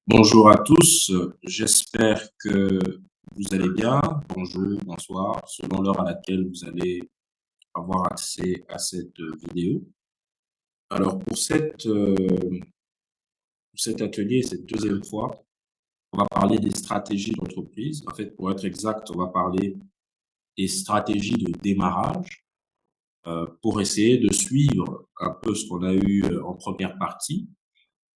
Bonjour à tous, j'espère que vous allez bien. Bonjour, bonsoir, selon l'heure à laquelle vous allez avoir accès à cette vidéo. Alors pour cet atelier, cette deuxième fois, on va parler des stratégies d'entreprise. En fait, pour être exact, on va parler des stratégies de démarrage, pour essayer de suivre un peu ce qu'on a eu, en première partie.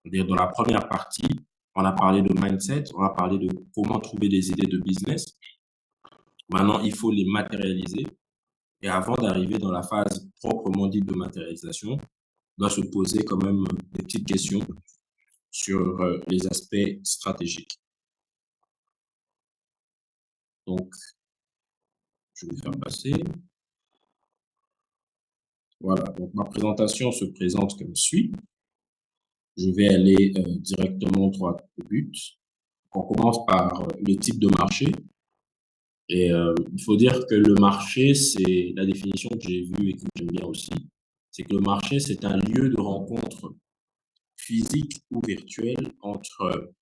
C'est-à-dire dans la première partie, on a parlé de mindset, on a parlé de comment trouver des idées de business. Maintenant, il faut les matérialiser et avant d'arriver dans la phase proprement dite de matérialisation, on doit se poser quand même des petites questions sur les aspects stratégiques. Donc, je vais faire passer. Voilà, donc ma présentation se présente comme suit. Je vais aller directement droit au but. On commence par le type de marché. Et il faut dire que le marché, c'est la définition que j'ai vue et que j'aime bien aussi, c'est que le marché, c'est un lieu de rencontre physique ou virtuel entre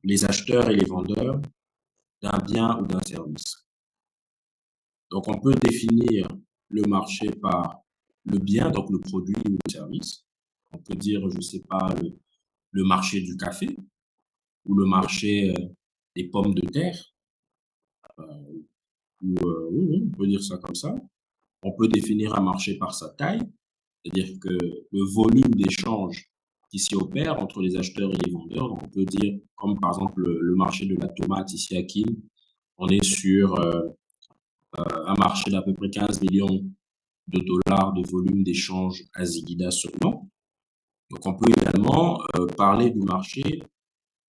les acheteurs et les vendeurs d'un bien ou d'un service. Donc, on peut définir le marché par le bien, donc le produit ou le service. On peut dire, je ne sais pas, le marché du café ou le marché des pommes de terre. Oui, oui, on peut dire ça comme ça. On peut définir un marché par sa taille, c'est-à-dire que le volume d'échange qui s'y opère entre les acheteurs et les vendeurs, on peut dire, comme par exemple le marché de la tomate ici à Kim, on est sur un marché d'à peu près 15 millions de dollars de volume d'échange à Zigida seulement. Donc on peut également parler du marché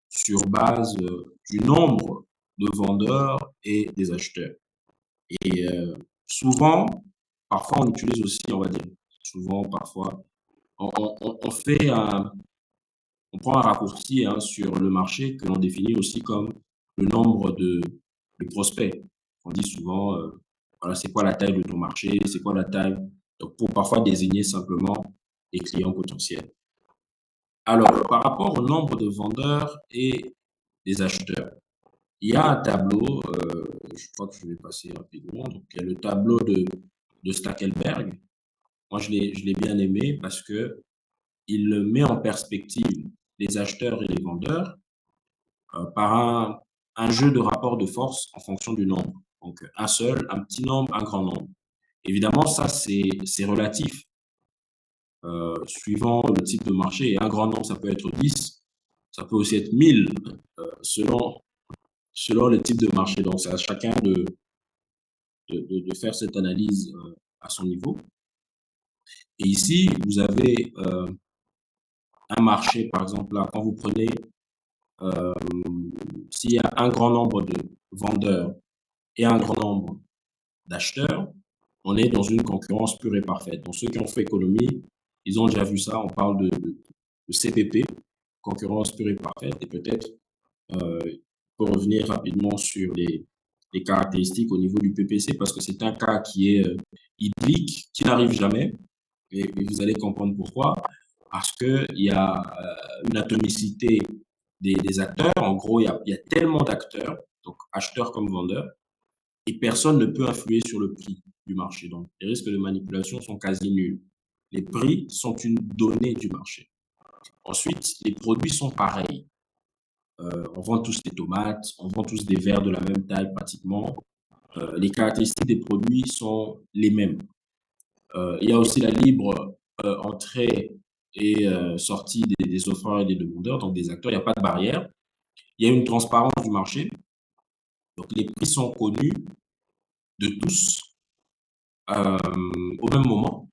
sur base du nombre de vendeurs et des acheteurs. Et souvent, parfois on utilise aussi, on va dire, souvent, parfois, on fait on prend un raccourci sur le marché que l'on définit aussi comme le nombre de prospects. On dit souvent, voilà, c'est quoi la taille de ton marché, c'est quoi la taille, donc pour parfois désigner simplement les clients potentiels. Alors, par rapport au nombre de vendeurs et des acheteurs, il y a un tableau, je crois que je vais passer rapidement. Donc, il y a le tableau de Stackelberg. Moi, je l'ai bien aimé parce que il met en perspective les acheteurs et les vendeurs par un jeu de rapport de force en fonction du nombre. Donc, un seul, un petit nombre, un grand nombre. Évidemment, ça, c'est relatif, suivant le type de marché. Et un grand nombre, ça peut être 10, ça peut aussi être 1000, selon, selon le type de marché. Donc, c'est à chacun de faire cette analyse à son niveau. Et ici, vous avez un marché, par exemple, là, quand vous prenez, euh, s'il y a un grand nombre de vendeurs et un grand nombre d'acheteurs, on est dans une concurrence pure et parfaite. Donc, ceux qui ont fait économie, ils ont déjà vu ça. On parle de CPP, concurrence pure et parfaite. Et peut-être, pour revenir rapidement sur les caractéristiques au niveau du PPC, parce que c'est un cas qui est idyllique, qui n'arrive jamais. Et vous allez comprendre pourquoi. Parce qu'il y a une atomicité des acteurs. En gros, il y a tellement d'acteurs, donc acheteurs comme vendeurs, et personne ne peut influer sur le prix du marché. Donc, les risques de manipulation sont quasi nuls. Les prix sont une donnée du marché. Ensuite, les produits sont pareils. On vend tous des tomates, on vend tous des verres de la même taille pratiquement. Les caractéristiques des produits sont les mêmes. Il y a aussi la libre entrée et sortie des offreurs et des demandeurs, donc des acteurs. Il n'y a pas de barrière. Il y a une transparence du marché. Donc, les prix sont connus de tous au même moment.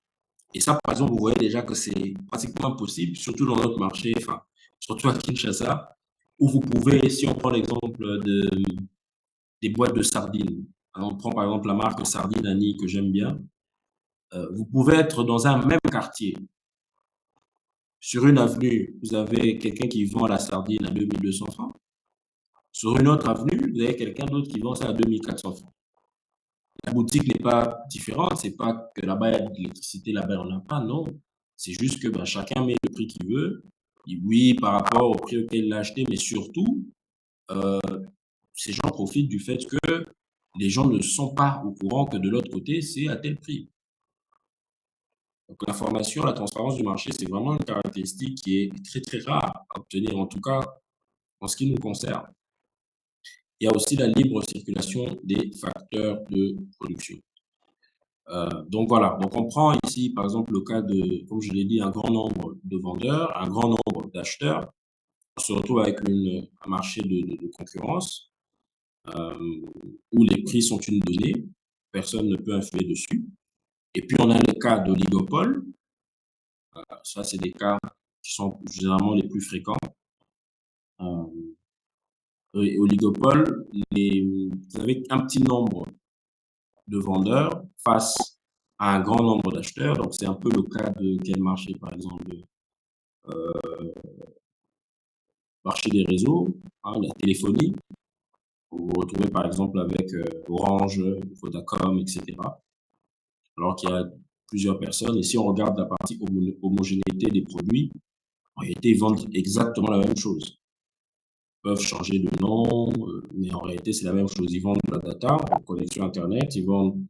Et ça, par exemple, vous voyez déjà que c'est pratiquement impossible, surtout dans notre marché, enfin, surtout à Kinshasa, où vous pouvez, si on prend l'exemple des boîtes de sardines, hein, on prend par exemple la marque Sardine Annie que j'aime bien, vous pouvez être dans un même quartier. Sur une avenue, vous avez quelqu'un qui vend la sardine à 2200 francs. Sur une autre avenue, vous avez quelqu'un d'autre qui vend ça à 2400 francs. La boutique n'est pas différente, c'est pas que là-bas il y a de l'électricité, là-bas il n'y en a pas, non. C'est juste que ben, chacun met le prix qu'il veut Oui, par rapport au prix auquel il l'a acheté, mais surtout, euh, ces gens profitent du fait que les gens ne sont pas au courant que de l'autre côté, c'est à tel prix. Donc, l'information, la transparence du marché, c'est vraiment une caractéristique qui est très, très rare à obtenir, en tout cas en ce qui nous concerne. Il y a aussi la libre circulation des facteurs de production. Donc voilà, donc on prend ici par exemple le cas de, comme je l'ai dit, un grand nombre de vendeurs, un grand nombre d'acheteurs. On se retrouve avec un marché de concurrence euh, où les prix sont une donnée, personne ne peut influer dessus. Et puis on a le cas d'oligopole. Ça, c'est des cas qui sont généralement les plus fréquents. Euh, Oligopole, vous avez un petit nombre de vendeurs face à un grand nombre d'acheteurs. Donc, c'est un peu le cas de quel marché, par exemple, marché des réseaux, hein, la téléphonie. Vous vous retrouvez, par exemple, avec Orange, Vodacom, etc. Alors qu'il y a plusieurs personnes. Et si on regarde la partie homogénéité des produits, en réalité, ils vendent exactement la même chose. Ils peuvent changer de nom, mais en réalité, c'est la même chose. Ils vendent de la data, la connexion Internet, ils vendent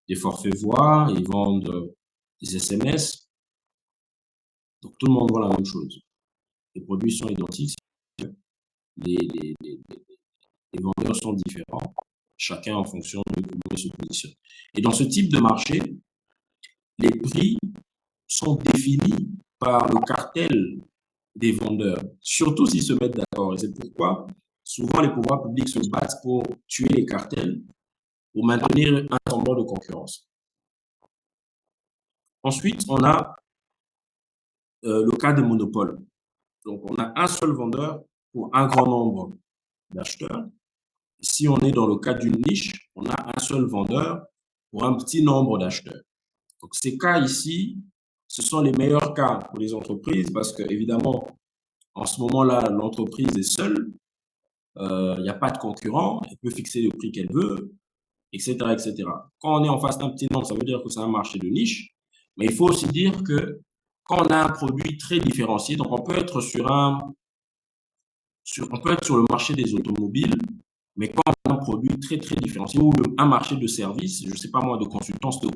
des forfaits voix, ils vendent des SMS. Donc, tout le monde vend la même chose. Les produits sont identiques, les, les, les, les vendeurs sont différents, chacun en fonction de comment il se positionne. Et dans ce type de marché, les prix sont définis par le cartel des vendeurs, surtout s'ils se mettent d'accord. Et c'est pourquoi souvent les pouvoirs publics se battent pour tuer les cartels, pour maintenir un semblant de concurrence. Ensuite, on a le cas des monopoles. Donc, on a un seul vendeur pour un grand nombre d'acheteurs. Si on est dans le cas d'une niche, on a un seul vendeur pour un petit nombre d'acheteurs. Donc, ces cas ici, ce sont les meilleurs cas pour les entreprises parce que, évidemment, en ce moment-là, l'entreprise est seule, il n'y a pas de concurrent, elle peut fixer le prix qu'elle veut, etc., etc. Quand on est en face d'un petit nombre, ça veut dire que c'est un marché de niche, mais il faut aussi dire que quand on a un produit très différencié, donc on peut être on peut être sur le marché des automobiles, mais quand on a un produit très, très différencié ou un marché de services, je ne sais pas moi, de consultance, de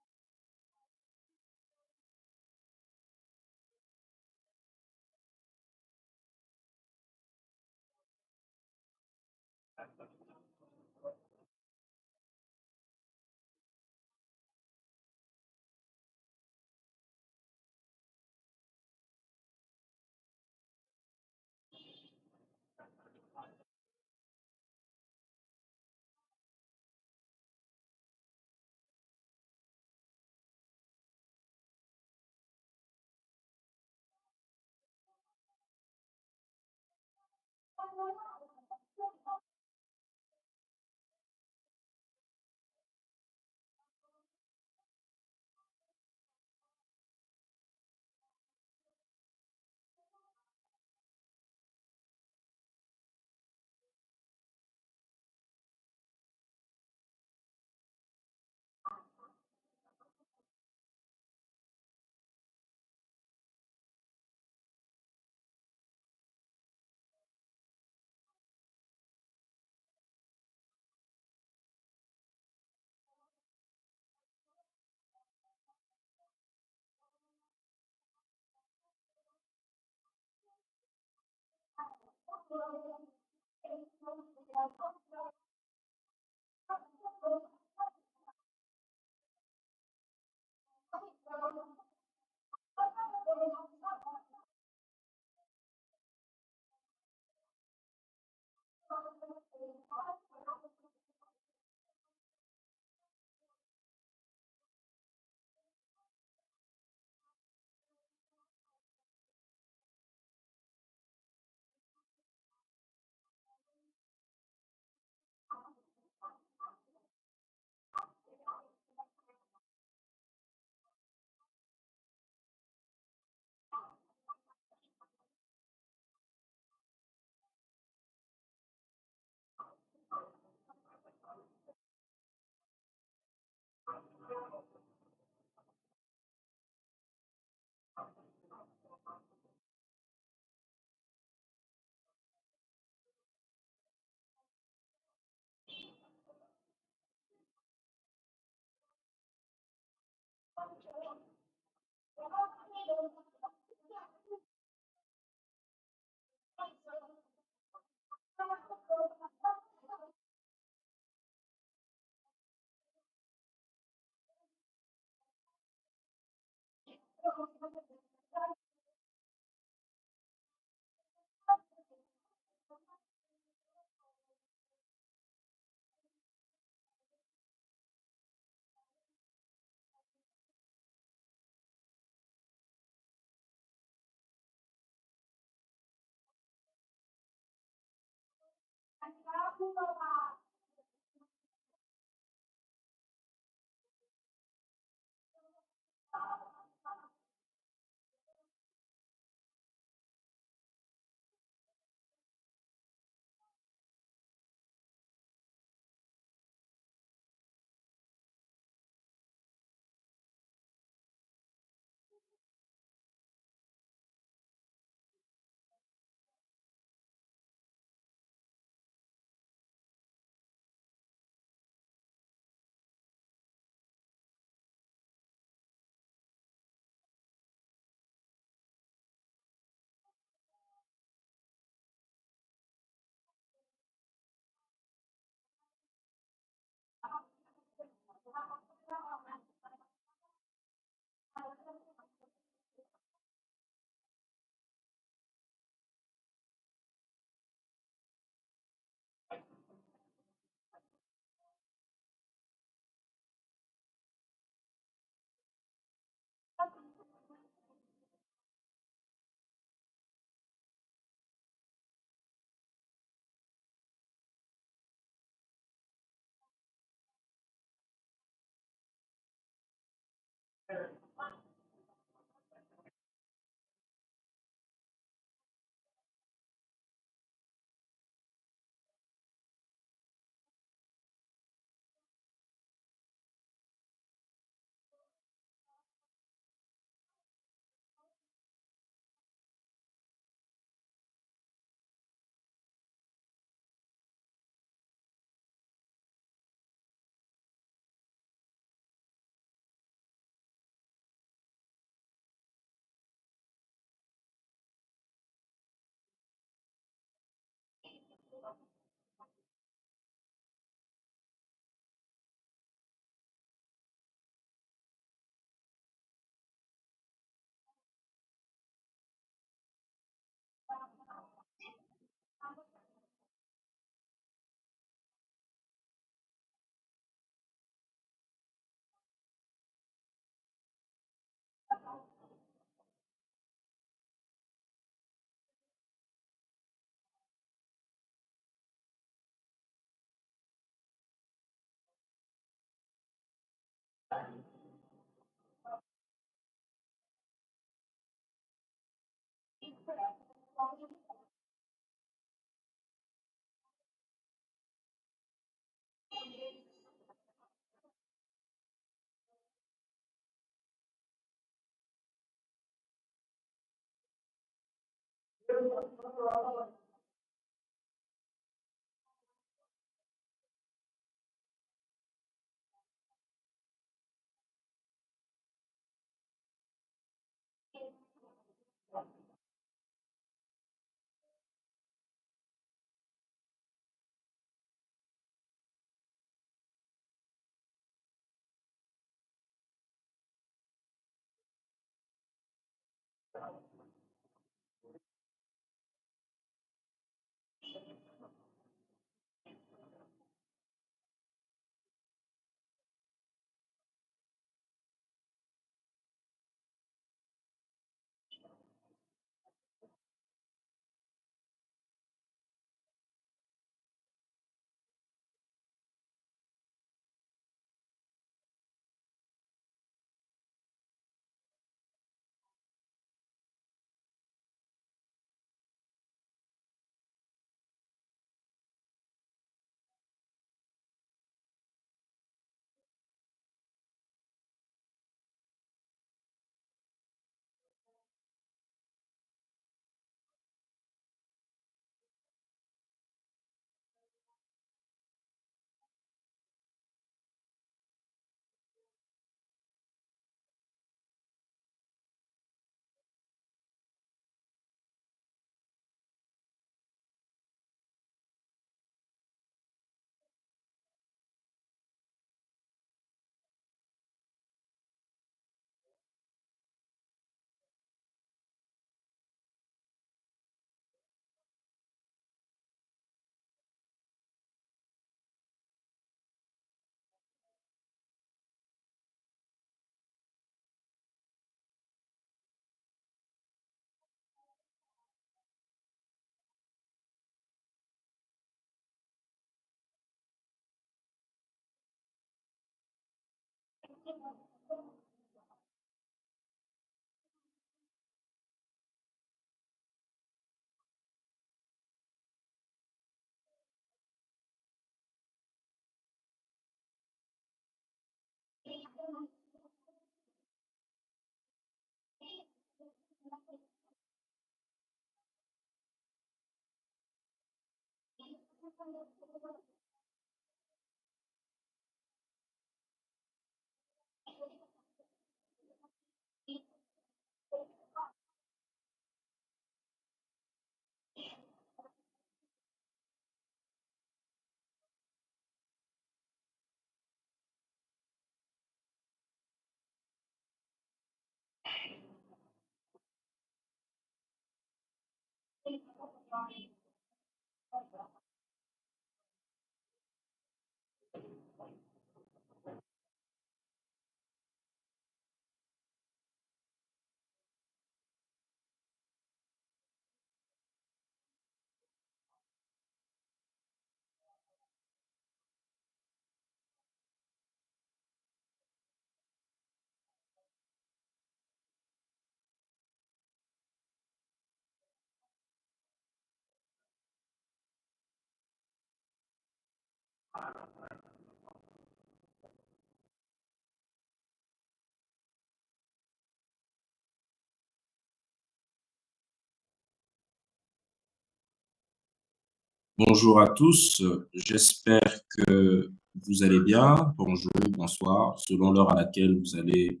Bonjour à tous, j'espère que vous allez bien. Bonjour, bonsoir, selon l'heure à laquelle vous allez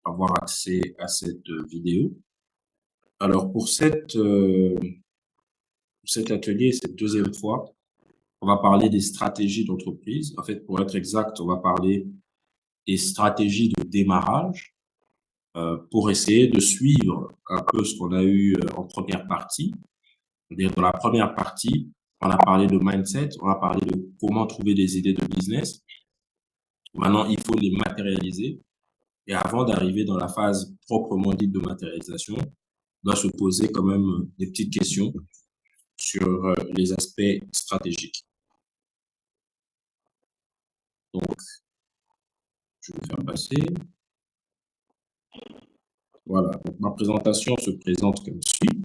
avoir accès à cette vidéo. Alors pour cet atelier, cette deuxième fois, on va parler des stratégies d'entreprise. En fait, pour être exact, on va parler des stratégies de démarrage pour essayer de suivre un peu ce qu'on a eu en première partie. C'est-à-dire dans la première partie, on a parlé de mindset, on a parlé de comment trouver des idées de business. Maintenant, il faut les matérialiser. Et avant d'arriver dans la phase proprement dite de matérialisation, on doit se poser quand même des petites questions sur les aspects stratégiques. Donc, je vais faire passer. Voilà, donc ma présentation se présente comme suit.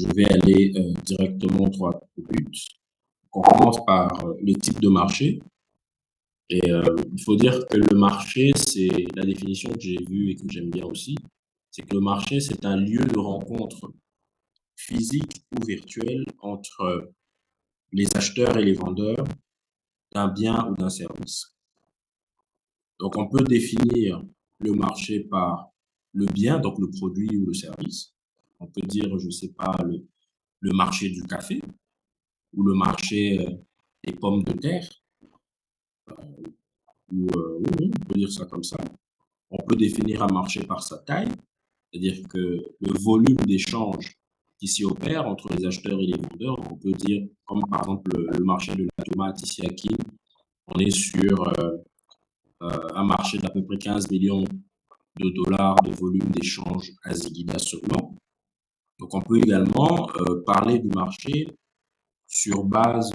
Je vais aller directement droit au but. On commence par le type de marché. Et il faut dire que le marché, c'est la définition que j'ai vue et que j'aime bien aussi, c'est que le marché, c'est un lieu de rencontre physique ou virtuelle entre les acheteurs et les vendeurs d'un bien ou d'un service. Donc, on peut définir le marché par le bien, donc le produit ou le service. On peut dire, je ne sais pas, le marché du café ou le marché des pommes de terre, ou oui, on peut dire ça comme ça. On peut définir un marché par sa taille, c'est-à-dire que le volume d'échange qui s'y opère entre les acheteurs et les vendeurs, on peut dire, comme par exemple le marché de la tomate ici à Kim, on est sur un marché d'à peu près 15 millions de dollars de volume d'échange à Ziguinchor seulement. Donc, on peut également parler du marché sur base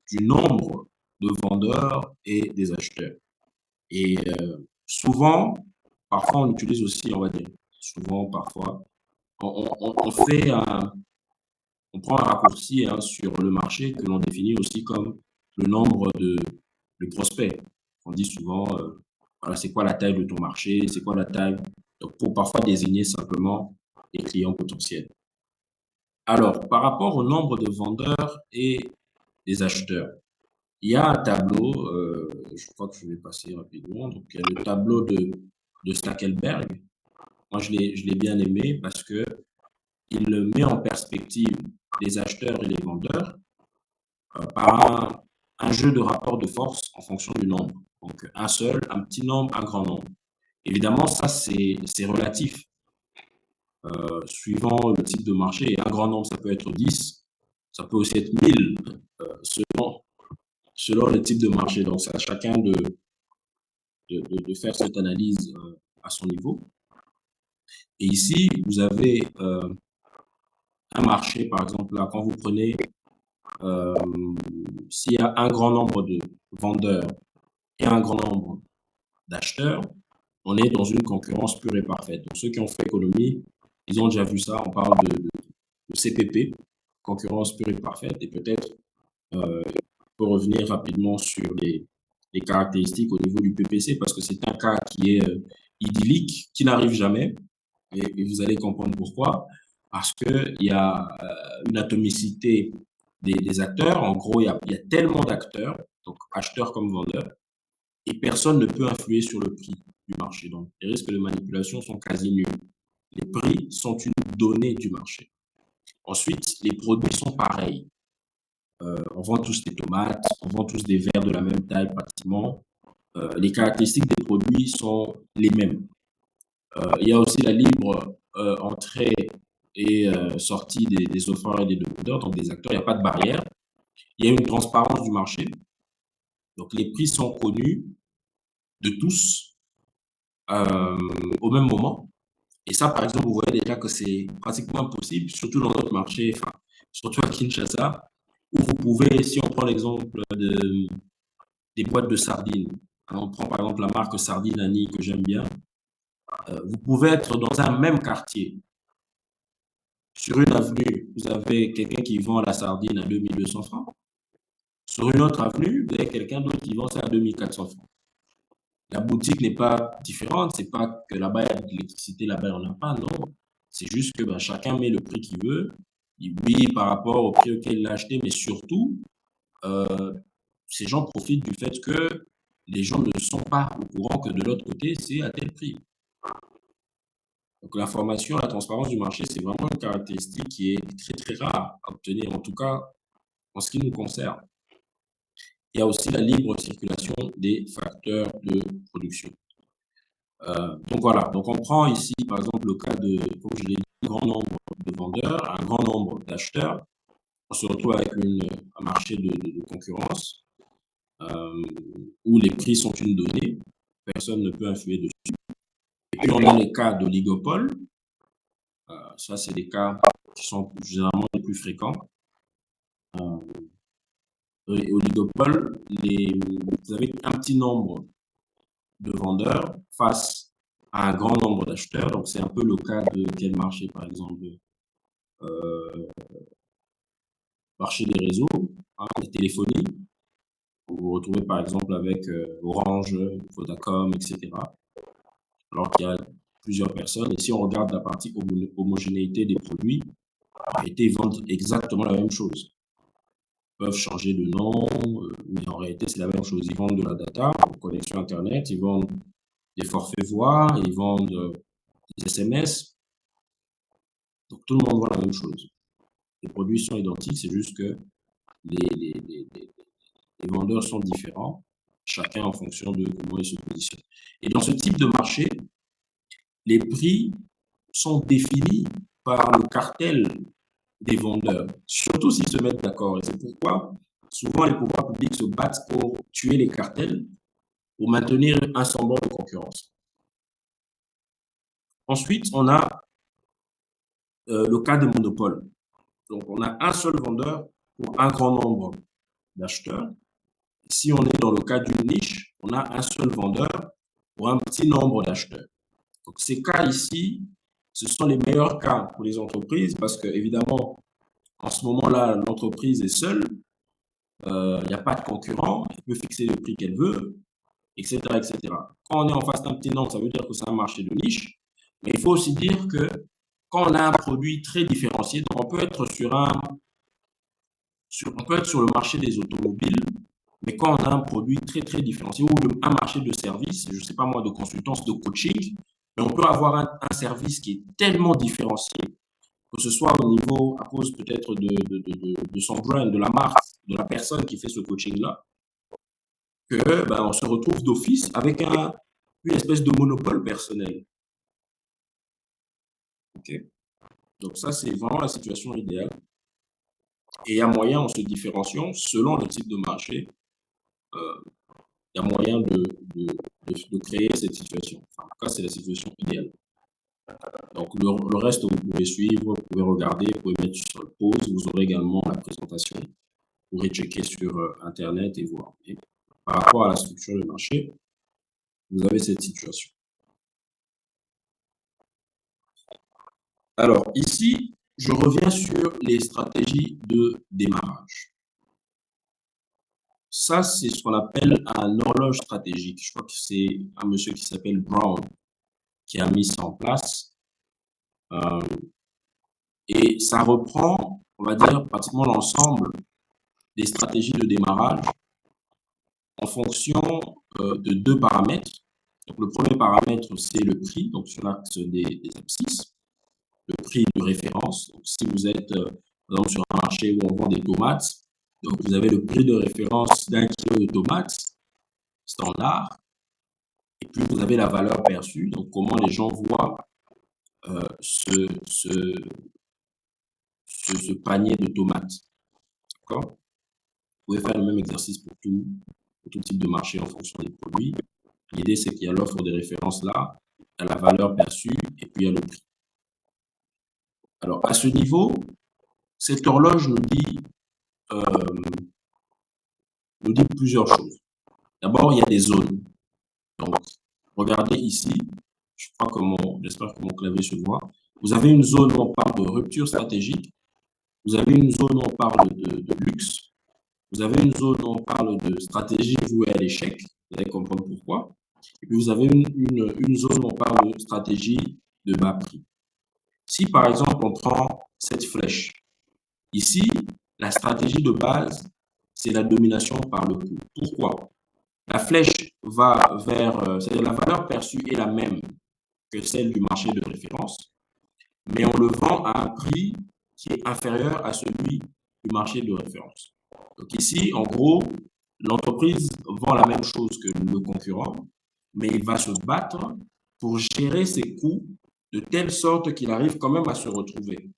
du nombre de vendeurs et des acheteurs. Et souvent, parfois, on utilise aussi, on va dire, souvent, parfois, on fait on prend un raccourci sur le marché que l'on définit aussi comme le nombre de prospects. On dit souvent, voilà, c'est quoi la taille de ton marché, c'est quoi la taille, donc pour parfois désigner simplement les clients potentiels. Alors, par rapport au nombre de vendeurs et des acheteurs, il y a un tableau, je crois que je vais passer rapidement, donc il y a le tableau de Stackelberg. Moi, je l'ai bien aimé parce que il met en perspective les acheteurs et les vendeurs par un jeu de rapport de force en fonction du nombre. Donc, un seul, un petit nombre, un grand nombre. Évidemment, ça, c'est relatif, suivant le type de marché. Et un grand nombre, ça peut être 10, ça peut aussi être 1000, selon le type de marché. Donc, c'est à chacun de faire cette analyse à son niveau. Et ici, vous avez un marché, par exemple, là, quand vous prenez, s'il y a un grand nombre de vendeurs et un grand nombre d'acheteurs, on est dans une concurrence pure et parfaite. Donc, ceux qui ont fait économie, ils ont déjà vu ça. On parle de CPP, concurrence pure et parfaite. Et peut-être, peut revenir rapidement sur les caractéristiques au niveau du PPC, parce que c'est un cas qui est idyllique, qui n'arrive jamais. Et vous allez comprendre pourquoi. Parce qu'il y a une atomicité des acteurs. En gros, il y a tellement d'acteurs, donc acheteurs comme vendeurs, et personne ne peut influer sur le prix du marché. Donc, les risques de manipulation sont quasi nuls. Les prix sont une donnée du marché. Ensuite, les produits sont pareils. On vend tous des tomates, on vend tous des verres de la même taille pratiquement. Les caractéristiques des produits sont les mêmes. Il y a aussi la libre entrée et sortie des offreurs et des demandeurs, donc des acteurs. Il n'y a pas de barrière. Il y a une transparence du marché. Donc, les prix sont connus de tous au même moment. Et ça, par exemple, vous voyez déjà que c'est pratiquement impossible, surtout dans notre marché, enfin, surtout à Kinshasa, où vous pouvez, si on prend l'exemple des boîtes de sardines, on prend par exemple la marque Sardine Annie que j'aime bien, vous pouvez être dans un même quartier. Sur une avenue, vous avez quelqu'un qui vend la sardine à 2200 francs. Sur une autre avenue, vous avez quelqu'un d'autre qui vend ça à 2400 francs. La boutique n'est pas différente, c'est pas que là-bas il y a de l'électricité, là-bas il n'y en a pas, non. C'est juste que chacun met le prix qu'il veut. Oui, par rapport au prix auquel il l'a acheté, mais surtout, euh, ces gens profitent du fait que les gens ne sont pas au courant que de l'autre côté, c'est à tel prix. Donc l'information, la transparence du marché, c'est vraiment une caractéristique qui est très très rare à obtenir, en tout cas en ce qui nous concerne. Il y a aussi la libre circulation des facteurs de production. Donc voilà, donc on prend ici par exemple le cas de, comme je l'ai dit, un grand nombre de vendeurs, un grand nombre d'acheteurs. On se retrouve avec un marché de concurrence où les prix sont une donnée, personne ne peut influer dessus. Et puis on a les cas d'oligopole. Ça, c'est des cas qui sont généralement les plus fréquents. Oligopole, vous avez un petit nombre de vendeurs face à un grand nombre d'acheteurs. Donc, c'est un peu le cas de quel marché, par exemple, marché des réseaux, la téléphonie. Vous vous retrouvez, par exemple, avec Orange, Vodacom, etc. Alors qu'il y a plusieurs personnes. Et si on regarde la partie homogénéité des produits, En réalité, ils vendent exactement la même chose. Ils peuvent changer de nom, mais en réalité, c'est la même chose. Ils vendent de la data, une connexion Internet, ils vendent des forfaits voix, ils vendent des SMS. Donc, tout le monde vend la même chose. Les produits sont identiques, c'est juste que les vendeurs sont différents, chacun en fonction de comment il se positionne. Et dans ce type de marché, les prix sont définis par le cartel des vendeurs, surtout s'ils se mettent d'accord. Et c'est pourquoi souvent les pouvoirs publics se battent pour tuer les cartels, pour maintenir un semblant de concurrence. Ensuite, on a le cas des monopoles. Donc, on a un seul vendeur pour un grand nombre d'acheteurs. Si on est dans le cas d'une niche, on a un seul vendeur pour un petit nombre d'acheteurs. Donc, ces cas ici, ce sont les meilleurs cas pour les entreprises parce que, évidemment, en ce moment-là, l'entreprise est seule, il n'y a pas de concurrent, elle peut fixer le prix qu'elle veut, etc., etc. Quand on est en face d'un petit nombre, ça veut dire que c'est un marché de niche, mais il faut aussi dire que quand on a un produit très différencié, donc on peut être on peut être sur le marché des automobiles, mais quand on a un produit très, très différencié ou un marché de service, je ne sais pas moi, de consultance, de coaching, mais on peut avoir un service qui est tellement différencié, que ce soit au niveau, à cause peut-être de son brand, de la marque, de la personne qui fait ce coaching-là, que ben, on se retrouve d'office avec une espèce de monopole personnel. Okay. Donc ça, c'est vraiment la situation idéale. Et il y a moyen, en se différenciant, selon le type de marché, il y a moyen de créer cette situation. Enfin, en tout cas, c'est la situation idéale. Donc, le reste, vous pouvez suivre, vous pouvez regarder, vous pouvez mettre sur pause. Vous aurez également la présentation. Vous pourrez checker sur Internet et voir. Et par rapport à la structure du marché, vous avez cette situation. Alors, ici, je reviens sur les stratégies de démarrage. Ça, c'est ce qu'on appelle un horloge stratégique. Je crois que c'est un monsieur qui s'appelle Brown qui a mis ça en place. Et ça reprend, on va dire, pratiquement l'ensemble des stratégies de démarrage en fonction de deux paramètres. Donc, le premier paramètre, c'est le prix, donc sur l'axe des abscisses, le prix de référence. Donc, si vous êtes, par exemple, sur un marché où on vend des tomates, donc vous avez le prix de référence d'un kilo de tomates standard, et puis vous avez la valeur perçue, donc comment les gens voient ce panier de tomates. D'accord? Vous pouvez faire le même exercice pour tout type de marché en fonction des produits. L'idée, c'est qu'il y a l'offre des références là, il y a la valeur perçue et puis il y a le prix. Alors, à ce niveau, cette horloge nous dit plusieurs choses. D'abord, il y a des zones. Donc, regardez ici, j'espère que mon clavier se voit. Vous avez une zone où on parle de rupture stratégique. Vous avez une zone où on parle de luxe. Vous avez une zone où on parle de stratégie vouée à l'échec. Vous allez comprendre pourquoi. Et puis, vous avez une zone où on parle de stratégie de bas prix. Si, par exemple, on prend cette flèche, ici, la stratégie de base, c'est la domination par le coût. Pourquoi? La flèche va vers, c'est-à-dire la valeur perçue est la même que celle du marché de référence, mais on le vend à un prix qui est inférieur à celui du marché de référence. Donc ici, en gros, l'entreprise vend la même chose que le concurrent, mais il va se battre pour gérer ses coûts de telle sorte qu'il arrive quand même à se retrouver.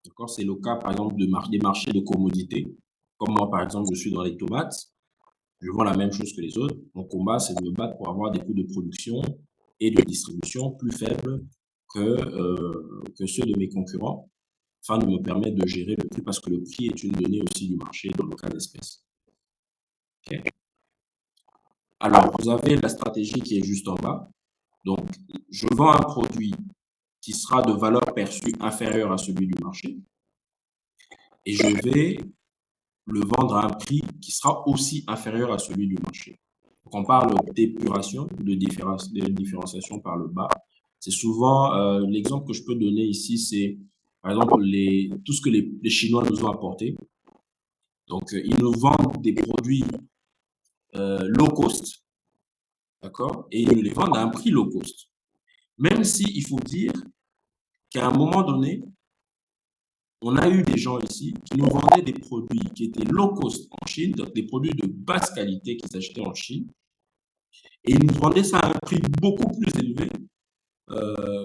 D'accord? C'est le cas, par exemple, des marchés de commodités. Comme moi, par exemple, je suis dans les tomates. Je vends la même chose que les autres. Mon combat, c'est de me battre pour avoir des coûts de production et de distribution plus faibles que ceux de mes concurrents, afin de me permettre de gérer le prix, parce que le prix est une donnée aussi du marché dans le cas d'espèces. Okay. Alors, vous avez la stratégie qui est juste en bas. Donc, je vends un produit qui sera de valeur perçue inférieure à celui du marché et je vais le vendre à un prix qui sera aussi inférieur à celui du marché. Donc, on parle d'épuration, de différenciation par le bas. C'est souvent, l'exemple que je peux donner ici, c'est par exemple, tout ce que les Chinois nous ont apporté. Donc, ils nous vendent des produits low cost, d'accord? Et ils nous les vendent à un prix low cost. Même si il faut dire qu'à un moment donné, on a eu des gens ici qui nous vendaient des produits qui étaient low cost en Chine, donc des produits de basse qualité qu'ils achetaient en Chine, et ils nous vendaient ça à un prix beaucoup plus élevé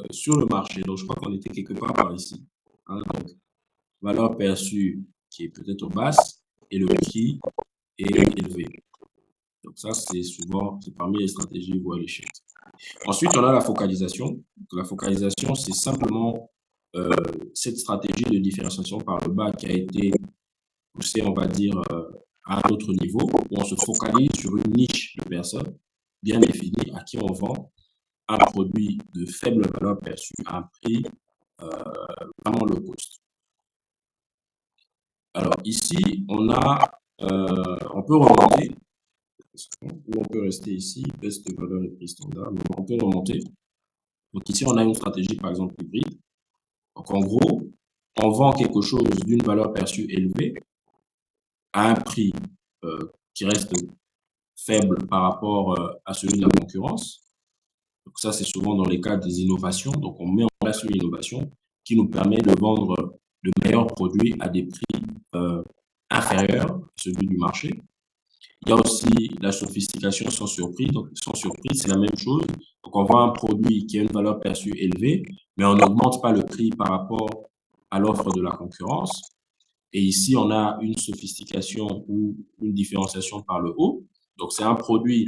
sur le marché. Donc, je crois qu'on était quelque part par ici. Hein, donc, valeur perçue qui est peut-être basse et le prix est élevé. Donc, ça, c'est souvent parmi les stratégies voie à l'échec. Ensuite, on a la focalisation. Donc, la focalisation, c'est simplement cette stratégie de différenciation par le bas qui a été poussée, on va dire, à un autre niveau, où on se focalise sur une niche de personnes bien définie à qui on vend un produit de faible valeur perçue à un prix vraiment low cost. Alors ici, on peut remonter, ou on peut rester ici, baisse de valeur de prix standard, mais on peut remonter. Donc ici, on a une stratégie, par exemple, hybride. Donc en gros, on vend quelque chose d'une valeur perçue élevée à un prix qui reste faible par rapport à celui de la concurrence. Donc ça, c'est souvent dans les cas des innovations. Donc on met en place une innovation qui nous permet de vendre de meilleurs produits à des prix inférieurs à celui du marché. Il y a aussi la sophistication sans surprise. Donc, sans surprise, c'est la même chose. Donc, on vend un produit qui a une valeur perçue élevée, mais on n'augmente pas le prix par rapport à l'offre de la concurrence. Et ici, on a une sophistication ou une différenciation par le haut. Donc, c'est un produit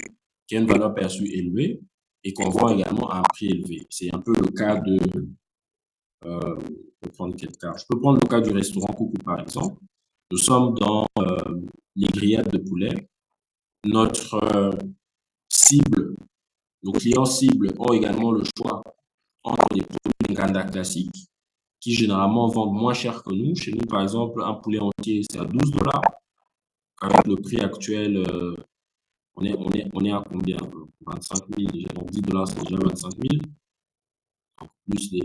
qui a une valeur perçue élevée et qu'on vend également à un prix élevé. C'est un peu le cas de... je peux prendre quel cas? Je peux prendre le cas du restaurant Coucou, par exemple. Nous sommes dans les grillades de poulet. Notre cible, nos clients cibles ont également le choix entre des produits Nganda classiques qui généralement vendent moins cher que nous. Chez nous, par exemple, un poulet entier, c'est à 12 $. Avec le prix actuel, on est à combien? 25 000 déjà. Donc 10 $, c'est déjà 25 000. Donc, plus les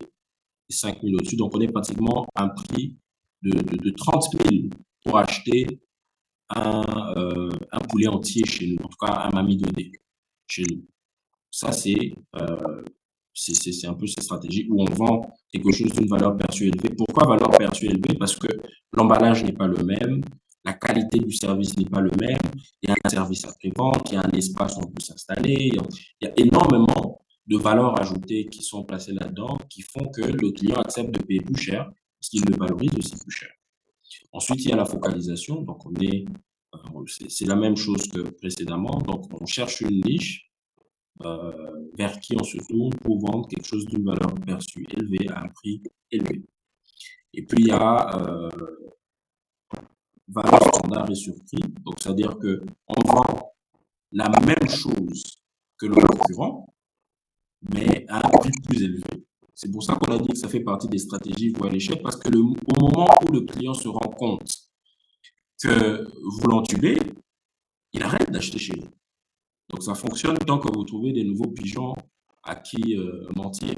5 000 au-dessus. Donc, on est pratiquement à un prix de 30 000 pour acheter un poulet entier chez nous. En tout cas, un Mami 2D chez nous. Ça, c'est un peu cette stratégie où on vend quelque chose d'une valeur perçue élevée. Pourquoi valeur perçue élevée? Parce que l'emballage n'est pas le même, la qualité du service n'est pas le même, il y a un service après-vente, il y a un espace où on peut s'installer, il y a énormément de valeurs ajoutées qui sont placées là-dedans qui font que le client accepte de payer plus cher parce qu'il le valorise aussi plus cher. Ensuite, il y a la focalisation. Donc, c'est la même chose que précédemment. Donc, on cherche une niche vers qui on se tourne pour vendre quelque chose d'une valeur perçue élevée à un prix élevé. Et puis, il y a valeur standard et surpris. Donc, c'est-à-dire qu'on vend la même chose que le concurrent, mais à un prix plus élevé. C'est pour ça qu'on a dit que ça fait partie des stratégies voie à l'échec, parce que au moment où le client se rend compte que vous l'entubez, il arrête d'acheter chez vous. Donc, ça fonctionne tant que vous trouvez des nouveaux pigeons à qui mentir.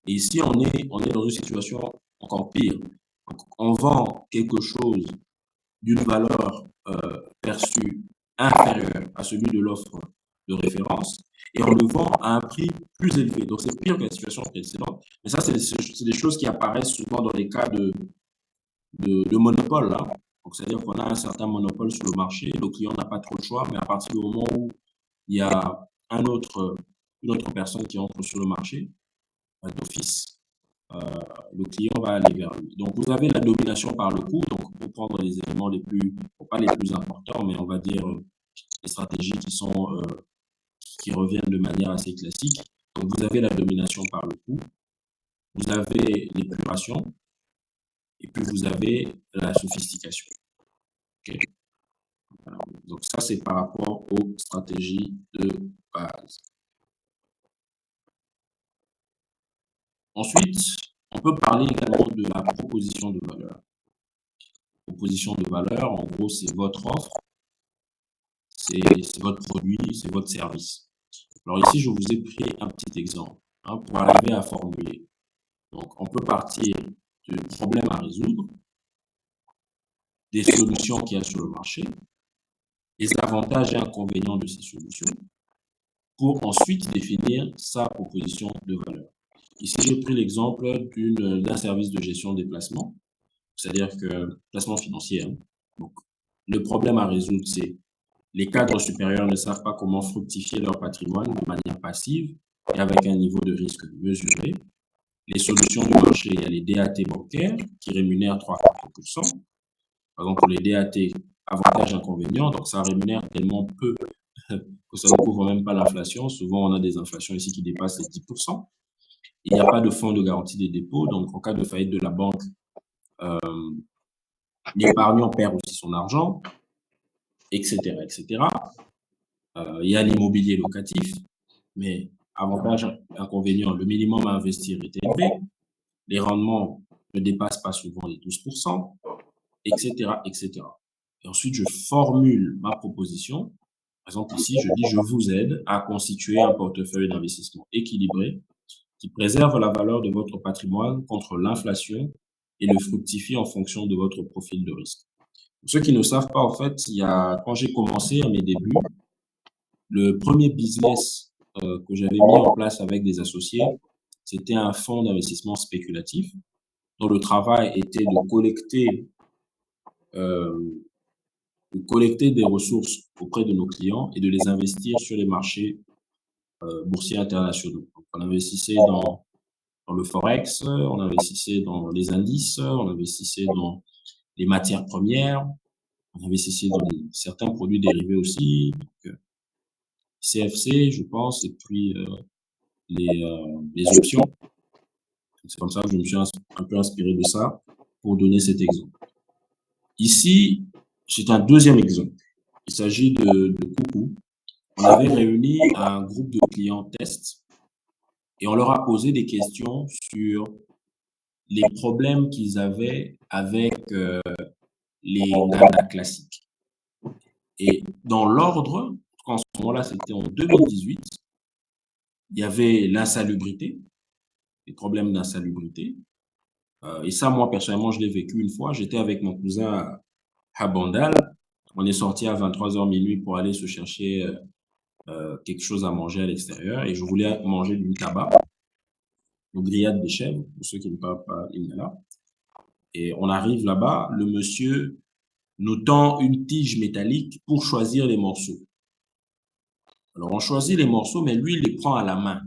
Et ici, on est dans une situation encore pire. Donc, on vend quelque chose d'une valeur perçue inférieure à celui de l'offre de référence et on le vend à un prix plus élevé. Donc, c'est pire que la situation précédente. Mais ça, c'est des choses qui apparaissent souvent dans les cas de monopole. Hein. Donc, c'est-à-dire qu'on a un certain monopole sur le marché, le client n'a pas trop le choix, mais à partir du moment où il y a une autre personne qui entre sur le marché, d'office, le client va aller vers lui. Donc, vous avez la domination par le coût. Donc, pour prendre les éléments pas les plus importants, mais on va dire les stratégies qui reviennent de manière assez classique. Donc, vous avez la domination par le coût, vous avez l'épuration, et puis vous avez la sophistication. Okay. Donc, ça, c'est par rapport aux stratégies de base. Ensuite, on peut parler également de la proposition de valeur. Proposition de valeur, en gros, c'est votre offre, c'est votre produit, c'est votre service. Alors ici, je vous ai pris un petit exemple pour arriver à formuler. Donc, on peut partir de problèmes à résoudre, des solutions qu'il y a sur le marché, les avantages et inconvénients de ces solutions, pour ensuite définir sa proposition de valeur. Ici, j'ai pris l'exemple d'un service de gestion des placements, c'est-à-dire que placement financier. Hein. Donc, le problème à résoudre, c'est les cadres supérieurs ne savent pas comment fructifier leur patrimoine de manière passive et avec un niveau de risque mesuré. Les solutions du marché, il y a les DAT bancaires qui rémunèrent 3,4%. Par exemple, pour les DAT, avantages, inconvénients, donc ça rémunère tellement peu que ça ne couvre même pas l'inflation. Souvent, on a des inflations ici qui dépassent les 10%. Il n'y a pas de fonds de garantie des dépôts, donc en cas de faillite de la banque, l'épargnant perd aussi son argent, etc., etc. Il y a l'immobilier locatif, mais avantage, inconvénient, le minimum à investir est élevé, les rendements ne dépassent pas souvent les 12%, etc., etc. Et ensuite, je formule ma proposition. Par exemple, ici, je dis, je vous aide à constituer un portefeuille d'investissement équilibré qui préserve la valeur de votre patrimoine contre l'inflation et le fructifie en fonction de votre profil de risque. Pour ceux qui ne savent pas, en fait, quand j'ai commencé à mes débuts, le premier business que j'avais mis en place avec des associés, c'était un fonds d'investissement spéculatif dont le travail était de collecter des ressources auprès de nos clients et de les investir sur les marchés boursiers internationaux. Donc, on investissait dans le forex, on investissait dans les indices, on investissait dans les matières premières, on investissait dans certains produits dérivés aussi, donc, CFC, je pense, et puis les options. C'est comme ça que je me suis un peu inspiré de ça pour donner cet exemple. Ici, c'est un deuxième exemple. Il s'agit de Coucou. On avait réuni un groupe de clients test et on leur a posé des questions sur les problèmes qu'ils avaient avec les Nganda classiques. Et dans l'ordre, en ce moment-là, c'était en 2018, il y avait l'insalubrité, les problèmes d'insalubrité. Et ça, moi, personnellement, je l'ai vécu une fois. J'étais avec mon cousin à Bandal. On est sorti à 23h minuit pour aller se chercher quelque chose à manger à l'extérieur. Et je voulais manger du tabac, le grillade des chèvres, pour ceux qui ne parlent pas lingala. Et on arrive là-bas, le monsieur nous tend une tige métallique pour choisir les morceaux. Alors, on choisit les morceaux, mais lui, il les prend à la main.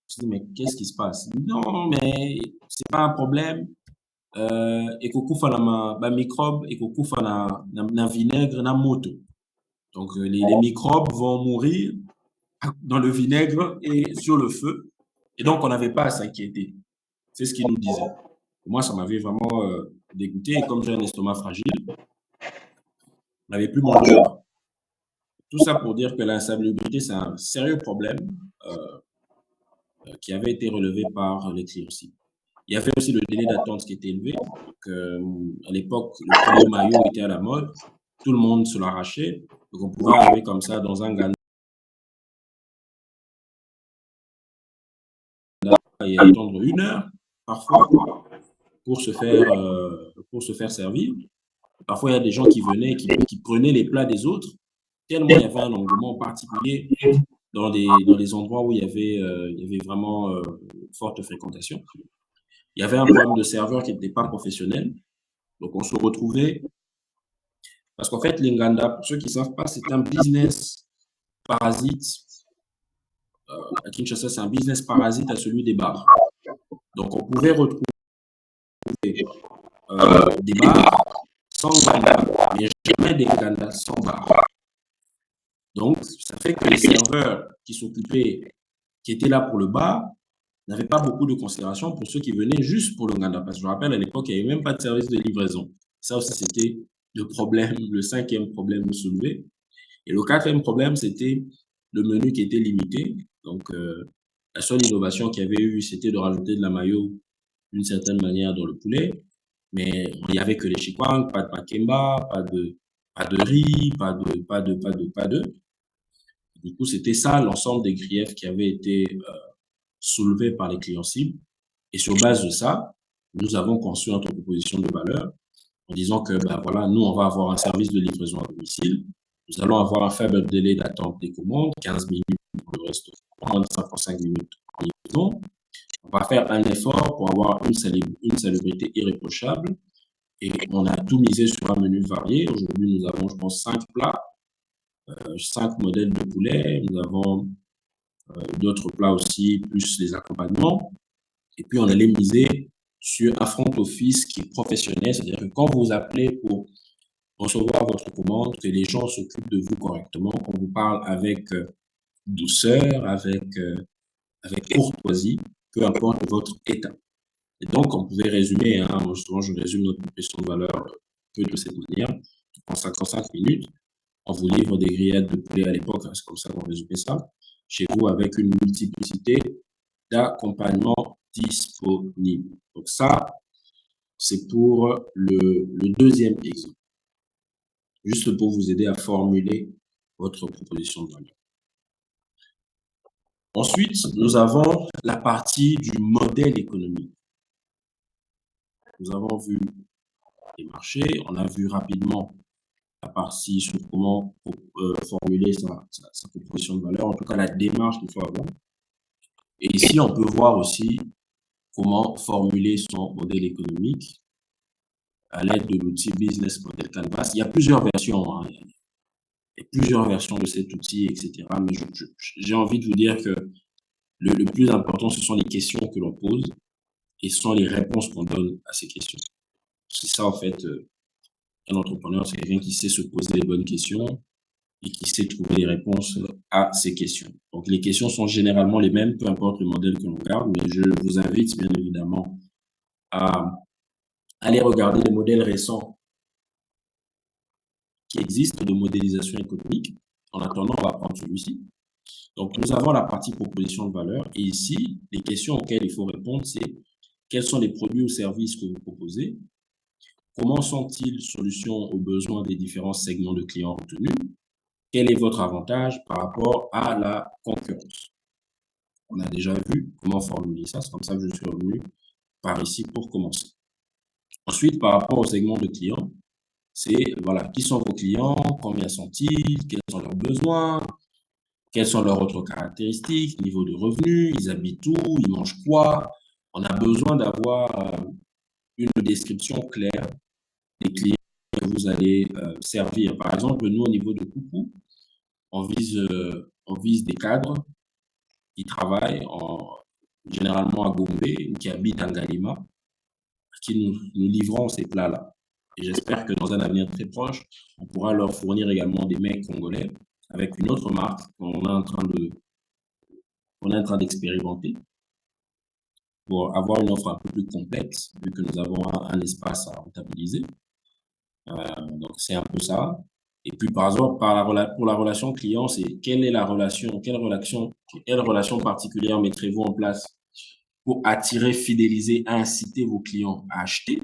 Je dis, mais qu'est-ce qui se passe? Non, mais c'est pas un problème. Ekokufa na microbes, ekokufa na vinaigre, na moto. Donc, les microbes vont mourir dans le vinaigre et sur le feu. Et donc, on n'avait pas à s'inquiéter. C'est ce qu'il nous disait. Moi, ça m'avait vraiment dégoûté. Et comme j'ai un estomac fragile, on n'avait plus mangé là-bas. Tout ça pour dire que l'insalubrité, c'est un sérieux problème qui avait été relevé par les clients aussi. Il y avait aussi le délai d'attente qui était élevé. Donc, à l'époque, le produit maillot était à la mode. Tout le monde se l'arrachait. Donc, on pouvait arriver comme ça dans un Ghana et attendre 1 heure, parfois, pour se faire servir. Parfois, il y a des gens qui venaient, qui prenaient les plats des autres, tellement il y avait un engouement particulier dans les endroits où il y avait vraiment forte fréquentation. Il y avait un problème de serveur qui n'était pas professionnel. Donc, on se retrouvait. Parce qu'en fait, l'Inganda, pour ceux qui ne savent pas, c'est un business parasite. À Kinshasa, c'est un business parasite à celui des bars. Donc, on pouvait retrouver des bars sans Nganda, mais jamais des Nganda sans bar. Donc, ça fait que les serveurs qui s'occupaient, qui étaient là pour le bar, n'avaient pas beaucoup de considération pour ceux qui venaient juste pour le Nganda. Parce que je me rappelle, à l'époque, il n'y avait même pas de service de livraison. Ça aussi, c'était le 5e problème soulevé. Et le 4e problème, c'était le menu qui était limité. Donc, la seule innovation qu'il y avait eu, c'était de rajouter de la mayo d'une certaine manière dans le poulet. Mais il n'y avait que les chikwang, pas de makemba, pas de riz, pas de. Du coup, c'était ça l'ensemble des griefs qui avaient été soulevés par les clients cibles. Et sur base de ça, nous avons conçu notre proposition de valeur en disant que, ben voilà, nous, on va avoir un service de livraison à domicile. Nous allons avoir un faible délai d'attente des commandes, 15 minutes pour le restaurant, 55 minutes en livraison. On va faire un effort pour avoir une salubrité irréprochable et on a tout misé sur un menu varié. Aujourd'hui, nous avons, je pense, 5 plats, 5 modèles de poulet. Nous avons d'autres plats aussi, plus les accompagnements. Et puis, on allait miser sur un front office qui est professionnel, c'est-à-dire que quand vous appelez pour recevoir votre commande, que les gens s'occupent de vous correctement, qu'on vous parle avec douceur, avec courtoisie, peu importe votre état. Et donc, on pouvait résumer, hein, souvent je résume notre proposition de valeur peu de cette manière. En 55 minutes, on vous livre des grillades de poulet à l'époque, hein, c'est comme ça qu'on résumait ça, chez vous avec une multiplicité d'accompagnements disponibles. Donc ça, c'est pour le deuxième exemple, juste pour vous aider à formuler votre proposition de valeur. Ensuite, nous avons la partie du modèle économique. Nous avons vu les marchés, on a vu rapidement la partie sur comment formuler sa proposition de valeur, en tout cas la démarche qu'il faut avoir. Et ici, on peut voir aussi comment formuler son modèle économique à l'aide de l'outil Business Model Canvas. Il y a plusieurs versions, hein. Il y a plusieurs versions de cet outil, etc. Mais j'ai envie de vous dire que le plus important, ce sont les questions que l'on pose et ce sont les réponses qu'on donne à ces questions. C'est ça, en fait, un entrepreneur, c'est quelqu'un qui sait se poser les bonnes questions et qui sait trouver les réponses à ces questions. Donc, les questions sont généralement les mêmes, peu importe le modèle que l'on regarde, mais je vous invite bien évidemment à aller regarder les modèles récents qui existent de modélisation économique. En attendant, on va prendre celui-ci. Donc, nous avons la partie proposition de valeur et ici, les questions auxquelles il faut répondre, c'est quels sont les produits ou services que vous proposez? Comment sont-ils solutions aux besoins des différents segments de clients retenus? Quel est votre avantage par rapport à la concurrence? On a déjà vu comment formuler ça, c'est comme ça que je suis revenu par ici pour commencer. Ensuite, par rapport au segment de clients, c'est voilà, qui sont vos clients, combien sont-ils, quels sont leurs besoins, quelles sont leurs autres caractéristiques, niveau de revenus, ils habitent où, ils mangent quoi. On a besoin d'avoir une description claire des clients que vous allez servir. Par exemple, nous, au niveau de Coucou, on vise des cadres qui travaillent généralement à Gombe ou qui habitent à Galima, à qui nous livrons ces plats-là. Et j'espère que dans un avenir très proche, on pourra leur fournir également des mets congolais avec une autre marque qu'on est en train d'expérimenter pour avoir une offre un peu plus complexe, vu que nous avons un espace à rentabiliser. Donc, c'est un peu ça. Et puis, par exemple, pour la relation client, c'est quelle relation particulière mettrez-vous en place pour attirer, fidéliser, inciter vos clients à acheter?